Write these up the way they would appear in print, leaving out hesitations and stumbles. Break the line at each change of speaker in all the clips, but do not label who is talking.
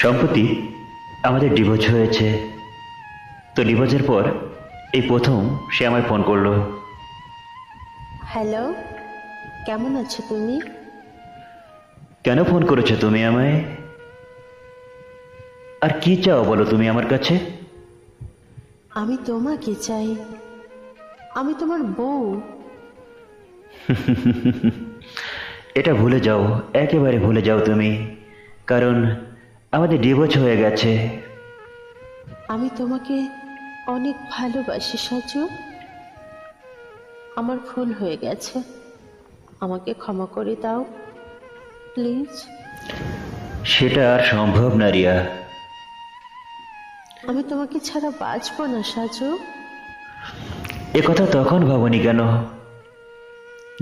সম্প্রতি আমাদের ডিভোর্স হয়েছে। তো ডিভোর্সের পর এই প্রথম সে আমায় ফোন করলো।
হ্যালো, কেমন আছো তুমি?
কেন ফোন করেছো তুমি আমায়? আর কি চাও বলো তুমি আমার কাছে?
আমি তোমাকে চাই। আমি তোমার বউ।
এটা ভুলে যাও, একেবারে ভুলে যাও তুমি, কারণ আমাদের ডিভোর্স হয়ে গেছে।
আমি তোমাকে অনেক ভালোবাসি সাজু। আমার ভুল হয়ে গেছে, আমাকে ক্ষমা করে দাও প্লিজ।
সেটা আর সম্ভব না রিয়া।
আমি তোমাকে ছাড়া বাঁচবো না সাজু।
এ কথা তখন ভাবনি কেন?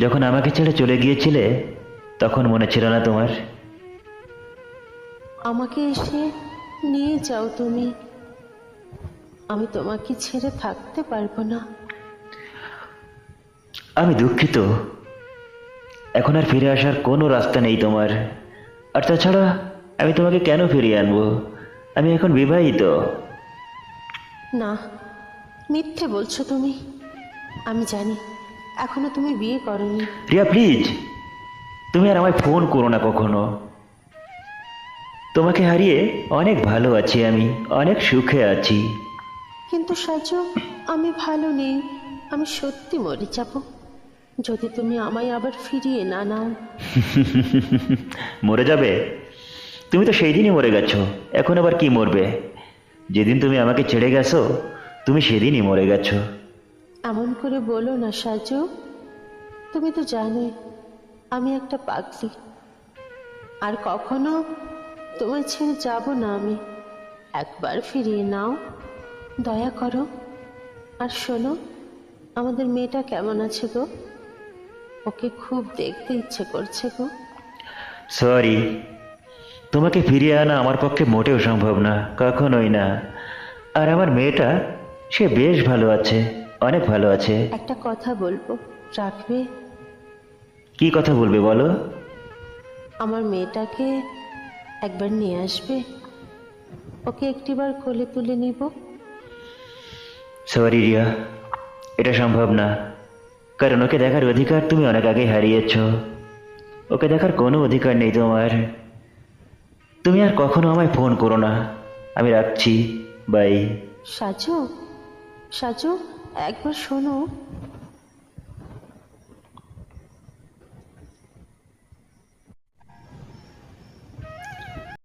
যখন আমাকে ছেড়ে চলে গিয়েছিলে তখন মনে ছিল না তোমার?
আমাকে এসে নিয়ে যাও তুমি। আমি তোমাকে ছেড়ে থাকতে পারবো না।
আমি দুঃখিত, এখন আর ফিরে আসার কোনো রাস্তা নেই তোমার। আর তাছাড়া আমি তোমাকে কেন ফিরিয়ে আনবো? আমি এখন বিবাহিত।
না, মিথ্যে বলছো তুমি। আমি জানি এখনো তুমি বিয়ে করনি।
রিয়া প্লিজ, তুমি আর আমায় ফোন করো না কখনো। তোমাকে হারিয়ে অনেক ভালো আছি, আমি অনেক সুখে আছি।
কিন্তু সাজু, আমি ভালো নেই। আমি সত্যি মরে যাব যদি তুমি আমায় আবার ফিরিয়ে না নাও।
মরে যাবে? তুমি তো সেই দিনই মরে গেছো, এখন আবার কি মরবে? যেদিন তুমি আমাকে ছেড়ে গেছো তুমি সেদিনই মরে গেছো।
এমন করে বলো না সাজু। তুমি তো জানোই আমি একটা পাগলি। আর কখনো তোমায় ছেড়ে যাব না আমি। একবার ফিরিয়ে নাও, দয়া করো। আর শোনো, আমাদের মেয়েটা কেমন আছে গো? ওকে খুব দেখতে ইচ্ছে করছে গো।
সরি, তোমাকে ফিরিয়ে আনা আমার পক্ষে মোটেও সম্ভব না, কখনোই না। আর আমার মেয়েটা, সে বেশ ভালো আছে, অনেক ভালো আছে।
একটা কথা বলবো, রাখবে?
কি কথা বলবে বলো?
আমার মেয়েটাকে একবার নিয়ে আসবে? ওকে একটিবার কোলে তুলে নিব।
সরি রিয়া, এটা সম্ভব না, কারণ ওকে দেখার অধিকার তুমি অনেক আগেই হারিয়েছ। ওকে দেখার কোনো অধিকার নেই তোমার। তুমি আর কখনো আমায় ফোন করো না। আমি রাখছি, বাই।
সাজু, সাজু, একবার শোনো।